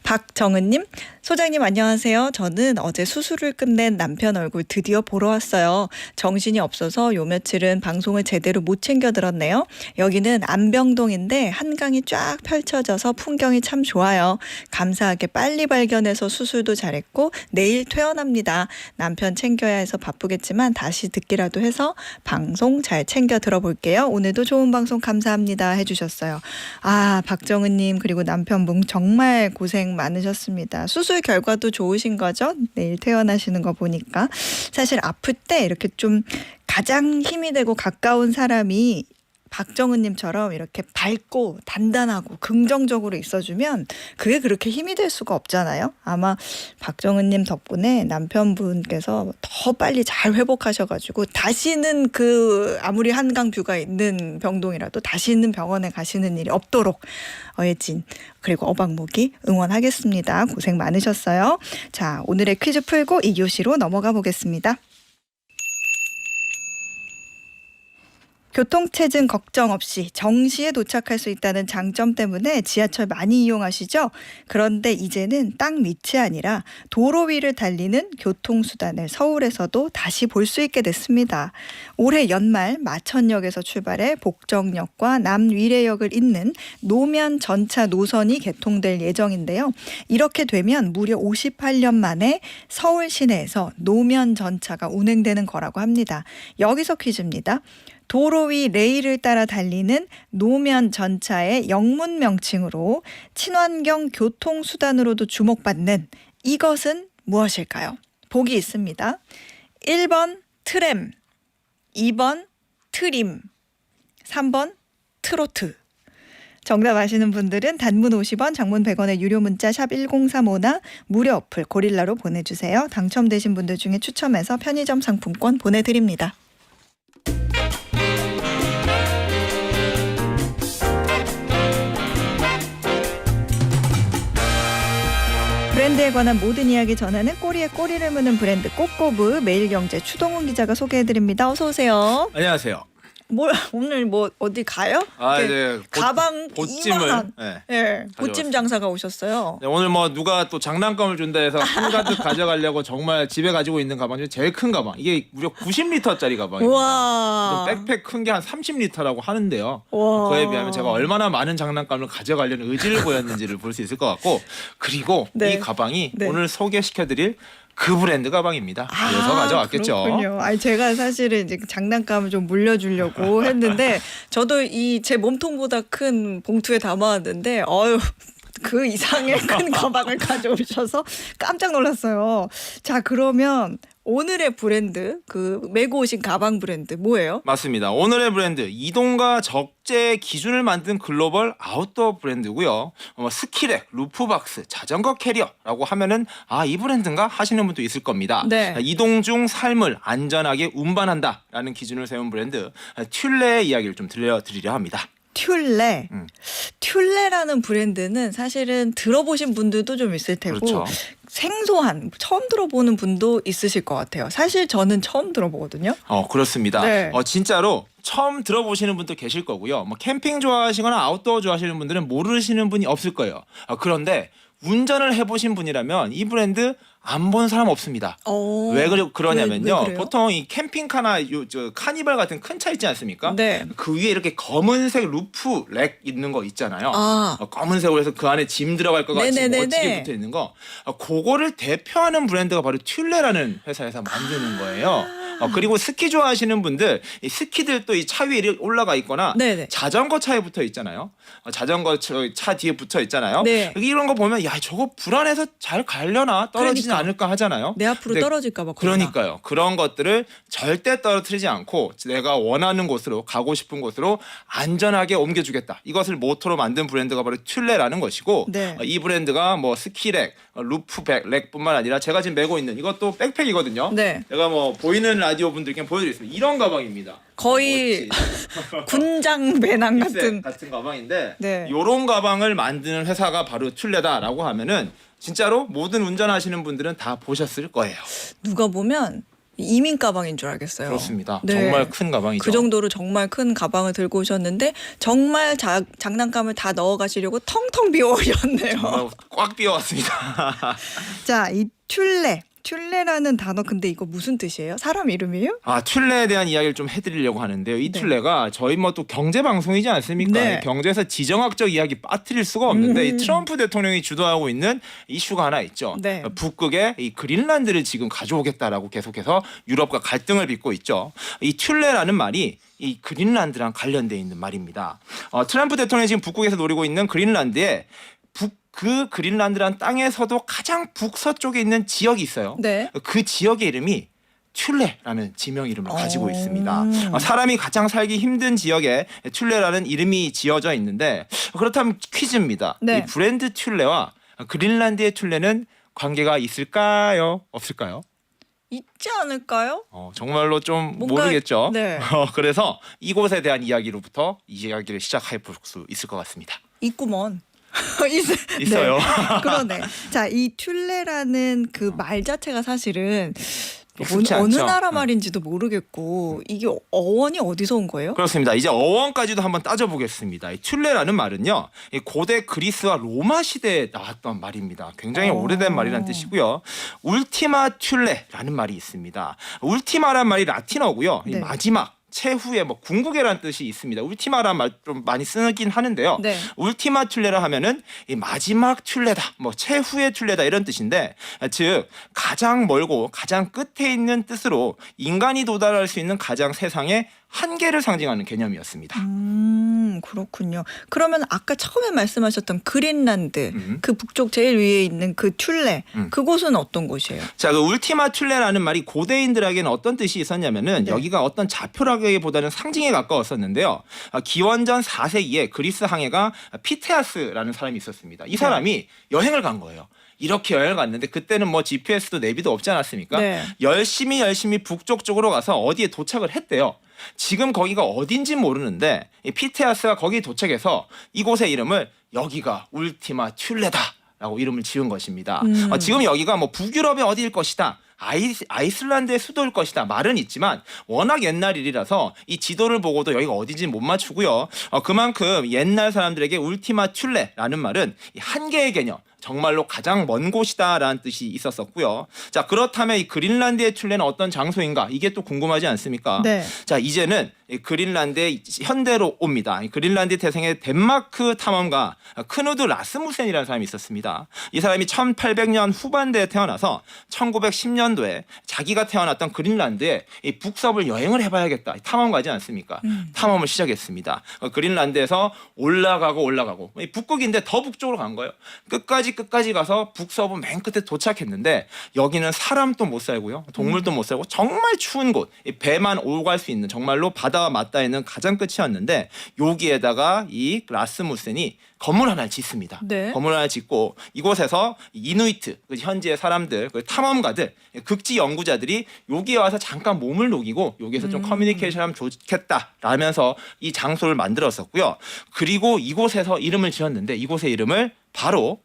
박정은님, 소장님 안녕하세요. 저는 어제 수술을 끝낸 남편 얼굴 드디어 보러 왔어요. 정신이 없어서 요 며칠은 방송을 제대로 못 챙겨 들었네요. 여기는 안병동인데 한강이 쫙 펼쳐져서 풍경이 참 좋아요. 감사하게 빨리 발견해서 수술도 잘했고 내일 퇴원합니다. 남편 챙겨야 해서 바쁘겠지만 다시 듣기라도 해서 방송 잘 챙겨 들어볼게요. 오늘도 좋은 방송 감사합니다 해주셨어요. 아, 박정은님 그리고 남편분 정말 고생 많으셨습니다. 수술 결과도 좋으신 거죠? 내일 퇴원하시는 거 보니까. 사실 아플 때 이렇게 좀 가장 힘이 되고 가까운 사람이 박정은님처럼 이렇게 밝고 단단하고 긍정적으로 있어주면 그게 그렇게 힘이 될 수가 없잖아요. 아마 박정은님 덕분에 남편분께서 더 빨리 잘 회복하셔가지고 다시는 그 아무리 한강 뷰가 있는 병동이라도 다시는 병원에 가시는 일이 없도록 어예진 그리고 어박모기 응원하겠습니다. 고생 많으셨어요. 자, 오늘의 퀴즈 풀고 2교시로 넘어가 보겠습니다. 교통체증 걱정 없이 정시에 도착할 수 있다는 장점 때문에 지하철 많이 이용하시죠? 그런데 이제는 땅 밑이 아니라 도로 위를 달리는 교통수단을 서울에서도 다시 볼 수 있게 됐습니다. 올해 연말 마천역에서 출발해 복정역과 남위례역을 잇는 노면 전차 노선이 개통될 예정인데요. 이렇게 되면 무려 58년 만에 서울 시내에서 노면 전차가 운행되는 거라고 합니다. 여기서 퀴즈입니다. 도로 위 레일을 따라 달리는 노면 전차의 영문 명칭으로 친환경 교통수단으로도 주목받는 이것은 무엇일까요? 보기 있습니다. 1번 트램, 2번 트림, 3번 트로트. 정답 아시는 분들은 단문 50원, 장문 100원의 유료 문자 샵 1035나 무료 어플 고릴라로 보내주세요. 당첨되신 분들 중에 추첨해서 편의점 상품권 보내드립니다. 브랜드에 관한 모든 이야기 전하는 꼬리에 꼬리를 무는 브랜드 꼬꼬브 매일경제 추동훈 기자가 소개해드립니다. 어서 오세요. 안녕하세요. 오늘 어디 가요? 이제 가방 보찜을 2만 원. 네, 보찜 장사가 오셨어요. 네, 오늘 누가 또 장난감을 준다 해서 한가득 가져가려고 정말 집에 가지고 있는 가방 중에 제일 큰 가방. 이게 무려 90리터짜리 가방입니다. 와. 백팩 큰 게 한 30리터라고 하는데요. 와. 그에 비하면 제가 얼마나 많은 장난감을 가져가려는 의지를 보였는지를 볼 수 있을 것 같고, 그리고 네. 이 가방이 네. 오늘 소개시켜드릴 그 브랜드 가방입니다. 그래서 가져왔겠죠. 그렇군요. 아니 제가 사실은 이제 장난감을 좀 물려주려고 했는데 저도 이 제 몸통보다 큰 봉투에 담아왔는데 그 이상의 큰 가방을 가져오셔서 깜짝 놀랐어요. 자, 그러면 오늘의 브랜드, 그 메고 오신 가방 브랜드 뭐예요? 맞습니다. 오늘의 브랜드 이동과 적재 기준을 만든 글로벌 아웃도어 브랜드고요. 스키렉, 루프박스, 자전거 캐리어라고 하면은 이 브랜드인가 하시는 분도 있을 겁니다. 네. 이동 중 삶을 안전하게 운반한다라는 기준을 세운 브랜드 튤레의 이야기를 좀 들려드리려 합니다. 튤레. 튤레라는 브랜드는 사실은 들어보신 분들도 좀 있을 테고 그렇죠. 생소한 처음 들어보는 분도 있으실 것 같아요. 사실 저는 처음 들어보거든요. 그렇습니다. 네. 진짜로 처음 들어보시는 분도 계실 거고요. 캠핑 좋아하시거나 아웃도어 좋아하시는 분들은 모르시는 분이 없을 거예요. 그런데 운전을 해보신 분이라면 이 브랜드 안 본 사람 없습니다. 왜 그러냐면요. 왜 그래요? 보통 이 캠핑카나 카니발 같은 큰 차 있지 않습니까? 네. 그 위에 이렇게 검은색 루프 렉 있는 거 있잖아요. 검은색으로 해서 그 안에 짐 들어갈 것 같이 네네네네. 멋지게 붙어 있는 거. 그거를 대표하는 브랜드가 바로 튤레라는 회사에서 만드는 거예요. 그리고 스키 좋아하시는 분들, 이 스키들 또 이 차 위에 올라가 있거나 네네. 자전거 차에 붙어 있잖아요. 자전거 차 뒤에 붙어 있잖아요. 네. 이런 거 보면 저거 불안해서 잘 가려나 떨어지지 그러니까. 않을까 하잖아요. 내 앞으로 근데 떨어질까 봐. 그러니까요. 그런 것들을 절대 떨어뜨리지 않고 내가 원하는 곳으로 가고 싶은 곳으로 안전하게 옮겨주겠다. 이것을 모토로 만든 브랜드가 바로 튤레라는 것이고 네. 이 브랜드가 루프백, 렉뿐만 아니라 제가 지금 메고 있는 이것도 백팩이거든요. 네. 제가 보이는 라디오 분들께 보여드리겠습니다. 이런 가방입니다. 거의 군장 배낭 같은 같은. 가방인데 네. 이런 가방을 만드는 회사가 바로 튤레다라고 하면은 진짜로 모든 운전하시는 분들은 다 보셨을 거예요. 누가 보면 이민 가방인 줄 알겠어요. 그렇습니다. 네. 정말 큰 가방이죠. 그 정도로 정말 큰 가방을 들고 오셨는데 정말 장난감을 다 넣어가시려고 텅텅 비워 오셨네요. 정말 꽉 비워왔습니다. 자, 이 튤레 튤레라는 단어 근데 이거 무슨 뜻이에요? 사람 이름이에요? 튤레에 대한 이야기를 좀 해드리려고 하는데요. 이 네. 튤레가 저희 뭐 또 경제 방송이지 않습니까? 네. 경제에서 지정학적 이야기 빠뜨릴 수가 없는데 이 트럼프 대통령이 주도하고 있는 이슈가 하나 있죠. 네. 북극에 이 그린란드를 지금 가져오겠다라고 계속해서 유럽과 갈등을 빚고 있죠. 이 튤레라는 말이 이 그린란드랑 관련돼 있는 말입니다. 트럼프 대통령이 지금 북극에서 노리고 있는 그린란드에 그 그린란드란 땅에서도 가장 북서쪽에 있는 지역이 있어요. 네. 그 지역의 이름이 튤레라는 지명 이름을 가지고 오. 있습니다. 사람이 가장 살기 힘든 지역에 튤레라는 이름이 지어져 있는데 그렇다면 퀴즈입니다. 네. 이 브랜드 튤레와 그린란드의 튤레는 관계가 있을까요? 없을까요? 있지 않을까요? 정말로 좀 뭔가- 모르겠죠. 네. 그래서 이곳에 대한 이야기로부터 이 이야기를 시작해 볼 수 있을 것 같습니다. 있구먼. 있어요. 네. 그러네. 자, 이 튤레라는 그 말 자체가 사실은 익숙치 어느 않죠? 나라 말인지도 모르겠고 이게 어원이 어디서 온 거예요? 그렇습니다. 이제 어원까지도 한번 따져보겠습니다. 이 튤레라는 말은요, 이 고대 그리스와 로마 시대에 나왔던 말입니다. 굉장히 오래된 말이라는 뜻이고요. 울티마 튤레라는 말이 있습니다. 울티마란 말이 라틴어고요. 이 네. 마지막, 최후의 뭐 궁극이라는 뜻이 있습니다. 울티마란 말 좀 많이 쓰긴 하는데요. 네. 울티마 튤레라 하면은 이 마지막 튤레다, 뭐 최후의 튤레다 이런 뜻인데, 즉 가장 멀고 가장 끝에 있는 뜻으로 인간이 도달할 수 있는 가장 세상의 한계를 상징하는 개념이었습니다. 그렇군요. 그러면 아까 처음에 말씀하셨던 그린란드, 음. 그 북쪽 제일 위에 있는 그 튤레, 그곳은 어떤 곳이에요? 자, 그 울티마 튤레라는 말이 고대인들에게는 어떤 뜻이 있었냐면은 네. 여기가 어떤 자표라기보다는 상징에 가까웠었는데요. 기원전 4세기에 그리스 항해가 피테아스라는 사람이 있었습니다. 이 사람이 여행을 간 거예요. 이렇게 여행을 갔는데 그때는 뭐 GPS도 내비도 없지 않았습니까? 네. 열심히 북쪽 쪽으로 가서 어디에 도착을 했대요. 지금 거기가 어딘지 모르는데 이 피테아스가 거기에 도착해서 이곳의 이름을 여기가 울티마 튤레다라고 이름을 지은 것입니다. 지금 여기가 뭐 북유럽의 어디일 것이다. 아이슬란드의 수도일 것이다 말은 있지만 워낙 옛날 일이라서 이 지도를 보고도 여기가 어딘지 못 맞추고요. 그만큼 옛날 사람들에게 울티마 튤레라는 말은 이 한계의 개념, 정말로 가장 먼 곳이다라는 뜻이 있었었고요. 자, 그렇다면 이 그린란드의 튤레는 어떤 장소인가? 이게 또 궁금하지 않습니까? 네. 자, 이제는 이 그린란드의 현대로 옵니다. 이 그린란드 태생의 덴마크 탐험가 크누드 라스무센이라는 사람이 있었습니다. 이 사람이 1800년 후반대에 태어나서 1910년도에 자기가 태어났던 그린란드에 이 북서부를 여행을 해봐야겠다. 탐험가지 않습니까? 탐험을 시작했습니다. 그린란드에서 올라가고 이 북극인데 더 북쪽으로 간 거예요. 끝까지 가서 북서부 맨 끝에 도착했는데 여기는 사람도 못 살고요, 동물도 못 살고 정말 추운 곳, 이 배만 오고 갈 수 있는 정말로 바다와 맞닿아 있는 가장 끝이었는데 여기에다가 이 라스무센이 건물 하나를 짓습니다. 네. 건물 하나 짓고 이곳에서 이누이트, 그 현지의 사람들, 그 탐험가들, 극지 연구자들이 여기에 와서 잠깐 몸을 녹이고 여기에서 좀 커뮤니케이션하면 좋겠다라면서 이 장소를 만들었었고요. 그리고 이곳에서 이름을 지었는데 이곳의 이름을 바로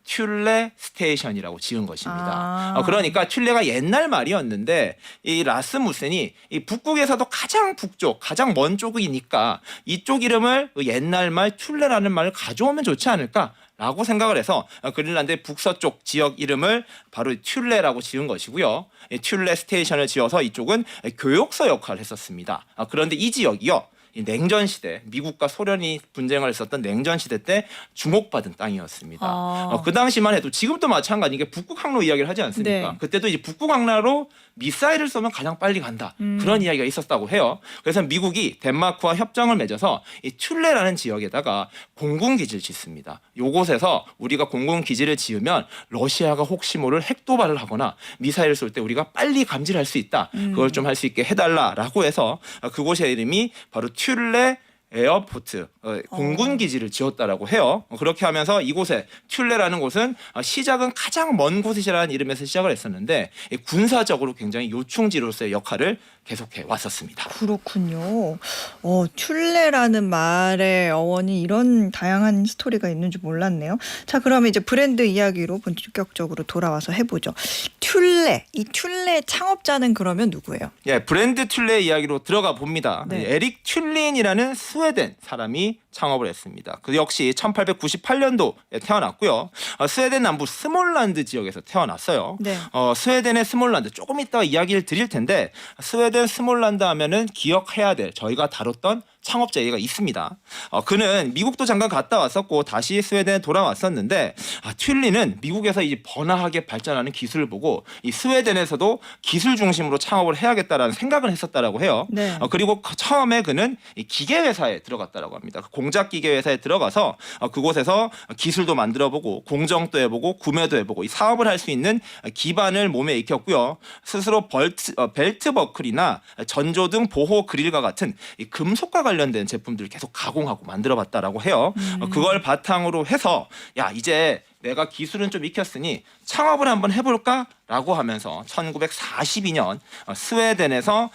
튤레 스테이션이라고 지은 것입니다. 그러니까 튤레가 옛날 말이었는데 이 라스무센이 이 북극에서도 가장 북쪽, 가장 먼 쪽이니까 이쪽 이름을 옛날 말 튤레라는 말을 가져오면 좋지 않을까라고 생각을 해서 그린란드의 북서쪽 지역 이름을 바로 튤레라고 지은 것이고요. 이 튤레 스테이션을 지어서 이쪽은 교역소 역할을 했었습니다. 그런데 이 지역이요, 이 냉전 시대, 미국과 소련이 분쟁을 했었던 냉전 시대 때 주목받은 땅이었습니다. 그 당시만 해도 지금도 마찬가지, 이게 북극 항로 이야기를 하지 않습니까? 네. 그때도 이제 북극 항로로 미사일을 쏘면 가장 빨리 간다. 그런 이야기가 있었다고 해요. 그래서 미국이 덴마크와 협정을 맺어서 이 튤레라는 지역에다가 공군기지를 짓습니다. 요곳에서 우리가 공군기지를 지으면 러시아가 혹시 모를 핵 도발을 하거나 미사일을 쏠 때 우리가 빨리 감지를 할 수 있다. 그걸 좀 할 수 있게 해달라라고 해서 그곳의 이름이 바로 튤레 에어포트, 공군 기지를 지었다라고 해요. 그렇게 하면서 이곳에 튤레라는 곳은 시작은 가장 먼 곳이라는 이름에서 시작을 했었는데 군사적으로 굉장히 요충지로서의 역할을 계속해 왔었습니다. 그렇군요. 튤레라는 말의 어원이 이런 다양한 스토리가 있는 줄 몰랐네요. 자, 그러면 이제 브랜드 이야기로 본격적으로 돌아와서 해보죠. 튤레, 이 튤레 창업자는 그러면 누구예요? 예, 브랜드 튤레 이야기로 들어가 봅니다. 네. 에릭 튤린이라는 스웨덴 사람이 창업을 했습니다. 그 역시 1898년도에 태어났고요. 스웨덴 남부 스몰란드 지역에서 태어났어요. 네. 스웨덴의 스몰란드 조금 이따가 이야기를 드릴 텐데 스웨덴 스몰란드 하면은 기억해야 될 저희가 다뤘던 창업자 얘기가 있습니다. 그는 미국도 잠깐 갔다 왔었고 다시 스웨덴에 돌아왔었는데 튤리는 미국에서 이제 번화하게 발전하는 기술을 보고 이 스웨덴에서도 기술 중심으로 창업을 해야겠다라는 생각을 했었다라고 해요. 네. 그리고 처음에 그는 이 기계 회사에 들어갔다라고 합니다. 공작 기계 회사에 들어가서 그곳에서 기술도 만들어보고 공정도 해보고 구매도 해보고 이 사업을 할 수 있는 기반을 몸에 익혔고요. 스스로 벨트 버클이나 전조등 보호 그릴과 같은 이 금속과 관련된 제품들을 계속 가공하고 만들어봤다라고 해요. 그걸 바탕으로 해서 야 이제 내가 기술은 좀 익혔으니 창업을 한번 해볼까라고 하면서 1942년 스웨덴에서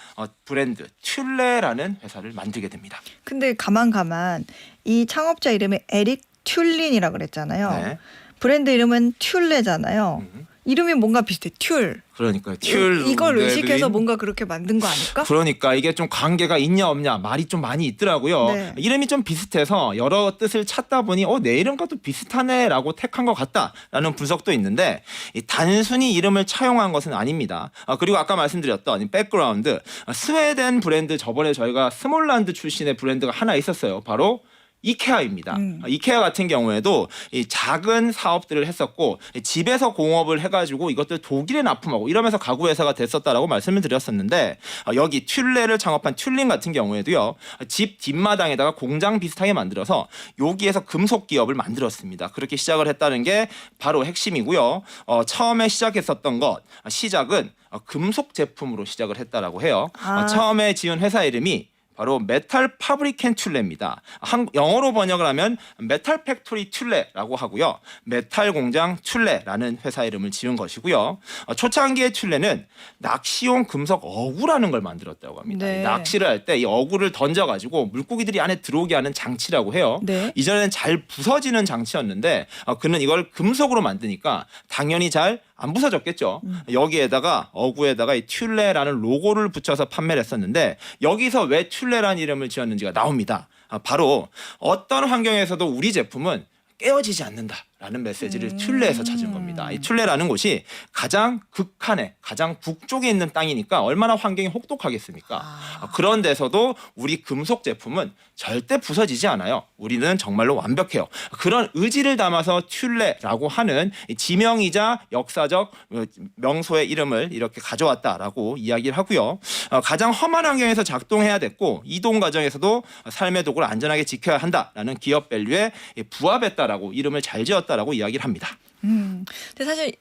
브랜드 튤레라는 회사를 만들게 됩니다. 근데 가만 이 창업자 이름이 에릭 튤린이라 그랬잖아요. 네. 브랜드 이름은 튤레잖아요. 이름이 뭔가 비슷해. 튤. 그러니까 튤 이걸 의식해서 뭔가 그렇게 만든 거 아닐까? 그러니까 이게 좀 관계가 있냐 없냐 말이 좀 많이 있더라고요. 네. 이름이 좀 비슷해서 여러 뜻을 찾다 보니 내 이름과 또 비슷하네라고 택한 것 같다라는 분석도 있는데 단순히 이름을 차용한 것은 아닙니다. 그리고 아까 말씀드렸던 이 백그라운드 스웨덴 브랜드 저번에 저희가 스몰란드 출신의 브랜드가 하나 있었어요. 바로 이케아입니다. 이케아 같은 경우에도 이 작은 사업들을 했었고 집에서 공업을 해가지고 이것들 독일에 납품하고 이러면서 가구 회사가 됐었다라고 말씀을 드렸었는데 여기 튤레를 창업한 튤린 같은 경우에도요. 집 뒷마당에다가 공장 비슷하게 만들어서 여기에서 금속 기업을 만들었습니다. 그렇게 시작을 했다는 게 바로 핵심이고요. 처음에 시작했었던 것 시작은 금속 제품으로 시작을 했다라고 해요. 처음에 지은 회사 이름이 바로 메탈 파브리켄 튤레입니다. 영어로 번역을 하면 메탈 팩토리 튤레라고 하고요. 메탈 공장 튤레라는 회사 이름을 지은 것이고요. 초창기의 튤레는 낚시용 금속 어구라는 걸 만들었다고 합니다. 네. 낚시를 할 때 이 어구를 던져가지고 물고기들이 안에 들어오게 하는 장치라고 해요. 네. 이전에는 잘 부서지는 장치였는데 그는 이걸 금속으로 만드니까 당연히 잘 안 부서졌겠죠. 여기에다가 어구에다가 이 튤레라는 로고를 붙여서 판매를 했었는데 여기서 왜 튤레라는 이름을 지었는지가 나옵니다. 바로 어떤 환경에서도 우리 제품은 깨어지지 않는다라는 메시지를 튤레에서 찾은 겁니다. 이 튤레라는 곳이 가장 극한에 가장 북쪽에 있는 땅이니까 얼마나 환경이 혹독하겠습니까? 그런 데서도 우리 금속 제품은 절대 부서지지 않아요. 우리는 정말로 완벽해요. 그런 의지를 담아서 튤레라고 하는 지명이자 역사적 명소의 이름을 이렇게 가져왔다라고 이야기를 하고요. 가장 험한 환경에서 작동해야 됐고 이동 과정에서도 삶의 도구를 안전하게 지켜야 한다라는 기업 밸류에 부합했다라고 이름을 잘 지었다라고 이야기를 합니다. 근데 사실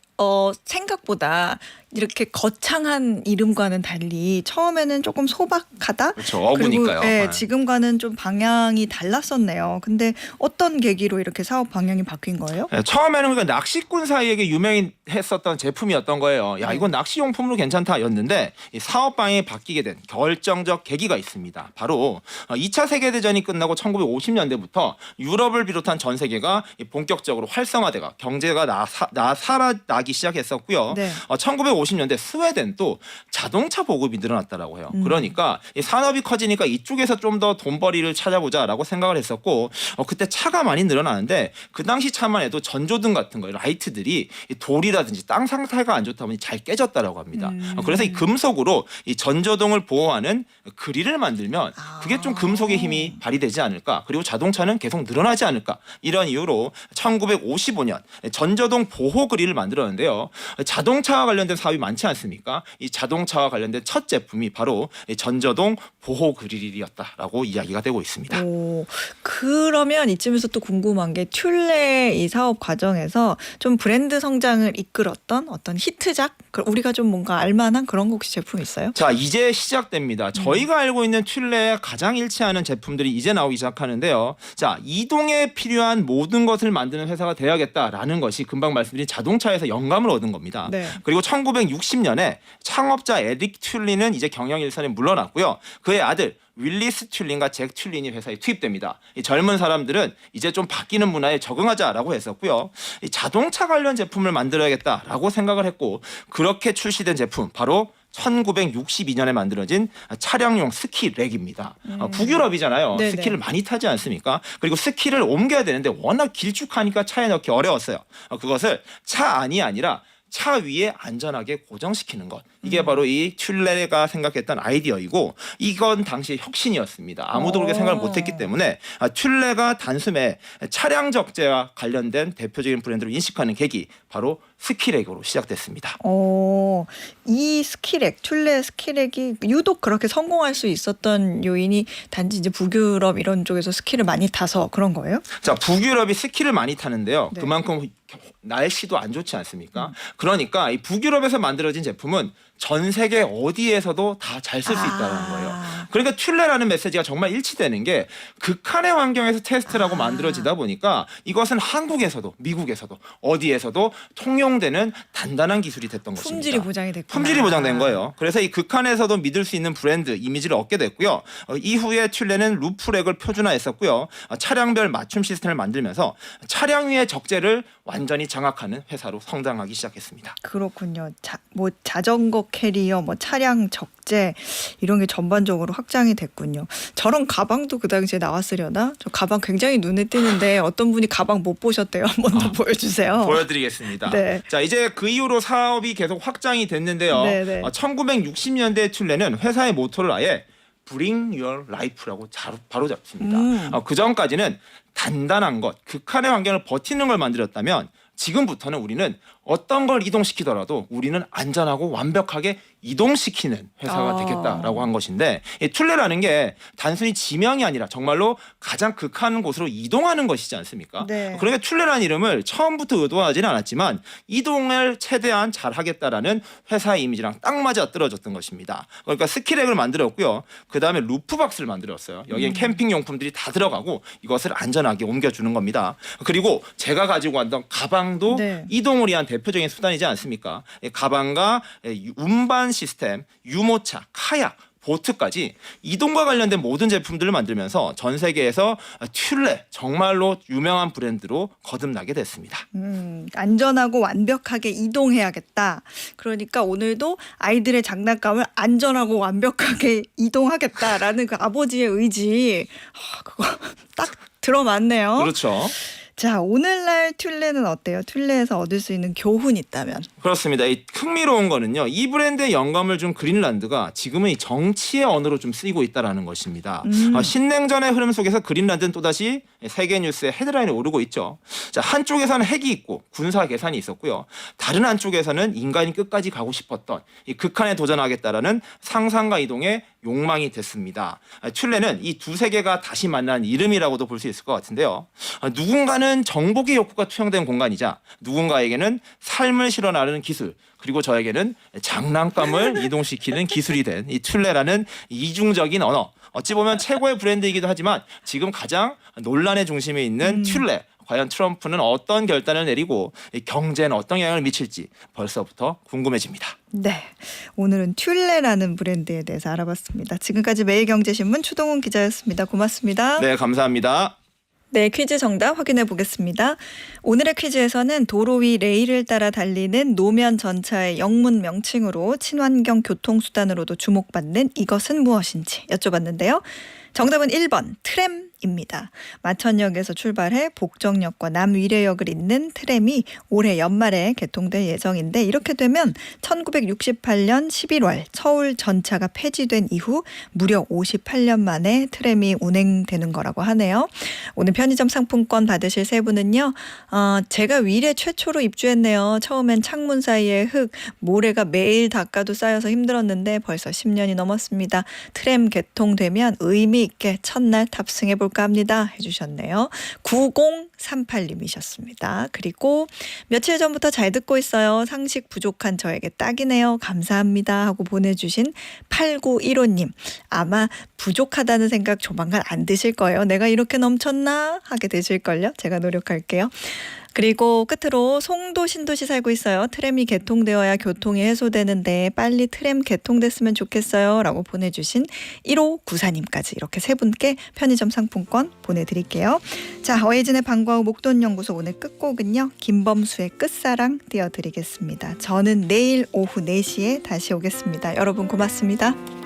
생각보다 이렇게 거창한 이름과는 달리 처음에는 조금 소박하다. 그렇죠. 어구니까요. 그리고 네, 네. 지금과는 좀 방향이 달랐었네요. 근데 어떤 계기로 이렇게 사업 방향이 바뀐 거예요? 네, 처음에는 그러니까 낚시꾼 사이에게 유명했었던 제품이었던 거예요. 야, 이건 낚시용품으로 괜찮다였는데 이 사업 방향이 바뀌게 된 결정적 계기가 있습니다. 바로 2차 세계대전이 끝나고 1950년대부터 유럽을 비롯한 전 세계가 본격적으로 활성화돼가 경제가 살아나기 시작했었고요. 네. 1950년대 스웨덴도 자동차 보급이 늘어났다라고 해요. 그러니까 이 산업이 커지니까 이쪽에서 좀 더 돈벌이를 찾아보자라고 생각을 했었고 그때 차가 많이 늘어나는데 그 당시 차만 해도 전조등 같은 거 라이트들이 이 돌이라든지 땅 상태가 안 좋다 보니 잘 깨졌다라고 합니다. 그래서 이 금속으로 이 전조등을 보호하는 그릴을 만들면 그게 좀 금속의 힘이 발휘되지 않을까. 그리고 자동차는 계속 늘어나지 않을까. 이런 이유로 1955년 전조등 보호 그릴을 만들었는데요. 자동차와 관련된 사업이 많지 않습니까? 이 자동차와 관련된 첫 제품이 바로 전조등 보호 그릴이었다라고 이야기가 되고 있습니다. 오, 그러면 이쯤에서 또 궁금한 게 튤레 이 사업 과정에서 좀 브랜드 성장을 이끌었던 어떤 히트작? 우리가 좀 뭔가 알만한 그런 거 혹시 제품 있어요? 자, 이제 시작됩니다. 저희가 알고 있는 튤레에 가장 일치하는 제품들이 이제 나오기 시작하는데요. 자, 이동에 필요한 모든 것을 만드는 회사가 돼야겠다라는 것이 금방 말씀드린 자동차에서 영감을 얻은 겁니다. 네. 그리고 1960년에 창업자 에릭 튤린은 이제 경영 일선에 물러났고요. 그의 아들 윌리스 튤린과 잭 튤린이 회사에 투입됩니다. 이 젊은 사람들은 이제 좀 바뀌는 문화에 적응하자라고 했었고요. 이 자동차 관련 제품을 만들어야겠다라고 생각을 했고 그렇게 출시된 제품 바로 1962년에 만들어진 차량용 스키렉입니다. 북유럽이잖아요. 네네. 스키를 많이 타지 않습니까? 그리고 스키를 옮겨야 되는데 워낙 길쭉하니까 차에 넣기 어려웠어요. 그것을 차 안이 아니라 차 위에 안전하게 고정시키는 것. 이게 바로 이 튤레가 생각했던 아이디어이고 이건 당시의 혁신이었습니다. 아무도 그렇게 생각을 못했기 때문에 튤레가 단숨에 차량 적재와 관련된 대표적인 브랜드로 인식하는 계기 바로 스키렉으로 시작됐습니다. 이 스키렉, 튤레 스키렉이 유독 그렇게 성공할 수 있었던 요인이 단지 이제 북유럽 이런 쪽에서 스키를 많이 타서 그런 거예요? 자, 북유럽이 스키를 많이 타는데요. 네. 그만큼 날씨도 안 좋지 않습니까? 그러니까 이 북유럽에서 만들어진 제품은 전 세계 어디에서도 다 잘 쓸 수 있다는 거예요. 그러니까 튤레라는 메시지가 정말 일치되는 게 극한의 환경에서 테스트라고 만들어지다 보니까 이것은 한국에서도 미국에서도 어디에서도 통용되는 단단한 기술이 됐던 것입니다. 품질이 보장이 됐구나. 품질이 보장된 거예요. 그래서 이 극한에서도 믿을 수 있는 브랜드 이미지를 얻게 됐고요. 이후에 튤레는 루프렉을 표준화했었고요. 차량별 맞춤 시스템을 만들면서 차량 위의 적재를 완전히 장악하는 회사로 성장하기 시작했습니다. 그렇군요. 뭐 자전거 캐리어, 뭐 차량 적재 이런 게 전반적으로 확장이 됐군요. 저런 가방도 그 당시에 나왔으려나? 저 가방 굉장히 눈에 띄는데 어떤 분이 가방 못 보셨대요. 한번 더 보여주세요. 보여드리겠습니다. 네. 자, 이제 그 이후로 사업이 계속 확장이 됐는데요. 네네. 1960년대 튤레는 회사의 모토를 아예 Bring Your Life라고 바로 잡습니다. 그 전까지는 단단한 것, 극한의 환경을 버티는 걸 만들었다면 지금부터는 우리는 어떤 걸 이동시키더라도 우리는 안전하고 완벽하게 이동시키는 회사가 되겠다라고 한 것인데 이 튤레라는 게 단순히 지명이 아니라 정말로 가장 극한 곳으로 이동하는 것이지 않습니까? 네. 그러니까 튤레라는 이름을 처음부터 의도하지는 않았지만 이동을 최대한 잘하겠다라는 회사의 이미지랑 딱 맞아 떨어졌던 것입니다. 그러니까 스키렉을 만들었고요. 그 다음에 루프박스를 만들었어요. 여기엔 캠핑 용품들이 다 들어가고 이것을 안전하게 옮겨주는 겁니다. 그리고 제가 가지고 왔던 가방도 네. 이동을 위한 대표적인 수단이지 않습니까? 가방과 운반 시스템, 유모차, 카약, 보트까지 이동과 관련된 모든 제품들을 만들면서 전 세계에서 튤레 정말로 유명한 브랜드로 거듭나게 됐습니다. 안전하고 완벽하게 이동해야겠다. 그러니까 오늘도 아이들의 장난감을 안전하고 완벽하게 이동하겠다라는 그 아버지의 의지, 그거 딱 들어맞네요. 그렇죠. 자, 오늘날 튤레는 어때요? 튤레에서 얻을 수 있는 교훈이 있다면? 그렇습니다. 이 흥미로운 거는요. 이 브랜드에 영감을 준 그린란드가 지금은 이 정치의 언어로 좀 쓰이고 있다라는 것입니다. 신냉전의 흐름 속에서 그린란드는 또다시 세계 뉴스의 헤드라인에 오르고 있죠. 자, 한쪽에서는 핵이 있고 군사 계산이 있었고요. 다른 한쪽에서는 인간이 끝까지 가고 싶었던 이 극한에 도전하겠다라는 상상과 이동의 욕망이 됐습니다. 튤레는 이 두 세계가 다시 만난 이름이라고도 볼 수 있을 것 같은데요. 누군가는 정복의 욕구가 투영된 공간이자 누군가에게는 삶을 실어 나르는 기술, 그리고 저에게는 장난감을 이동시키는 기술이 된 이 튤레라는 이중적인 언어. 어찌 보면 최고의 브랜드이기도 하지만 지금 가장 논란의 중심에 있는 튤레. 과연 트럼프는 어떤 결단을 내리고 경제에는 어떤 영향을 미칠지 벌써부터 궁금해집니다. 네, 오늘은 튤레라는 브랜드에 대해서 알아봤습니다. 지금까지 매일경제신문 추동훈 기자였습니다. 고맙습니다. 네, 감사합니다. 네, 퀴즈 정답 확인해 보겠습니다. 오늘의 퀴즈에서는 도로 위 레일을 따라 달리는 노면 전차의 영문 명칭으로 친환경 교통수단으로도 주목받는 이것은 무엇인지 여쭤봤는데요. 정답은 1번 트램입니다. 마천역에서 출발해 복정역과 남위례역을 잇는 트램이 올해 연말에 개통될 예정인데 이렇게 되면 1968년 11월 서울 전차가 폐지된 이후 무려 58년 만에 트램이 운행되는 거라고 하네요. 오늘 편의점 상품권 받으실 세 분은요. 제가 위례 최초로 입주했네요. 처음엔 창문 사이에 흙, 모래가 매일 닦아도 쌓여서 힘들었는데 벌써 10년이 넘었습니다. 트램 개통되면 의미 있게 첫날 탑승해 볼까 합니다. 해주셨네요. 9038님이셨습니다. 그리고 며칠 전부터 잘 듣고 있어요. 상식 부족한 저에게 딱이네요. 감사합니다. 하고 보내주신 8915님. 아마 부족하다는 생각 조만간 안 드실 거예요. 내가 이렇게 넘쳤나? 하게 되실걸요. 제가 노력할게요. 그리고 끝으로 송도 신도시 살고 있어요. 트램이 개통되어야 교통이 해소되는데 빨리 트램 개통됐으면 좋겠어요 라고 보내주신 1594님까지 이렇게 세 분께 편의점 상품권 보내드릴게요. 자, 어혜진의 방과 후 목돈연구소 오늘 끝곡은요. 김범수의 끝사랑 띄워드리겠습니다. 저는 내일 오후 4시에 다시 오겠습니다. 여러분 고맙습니다.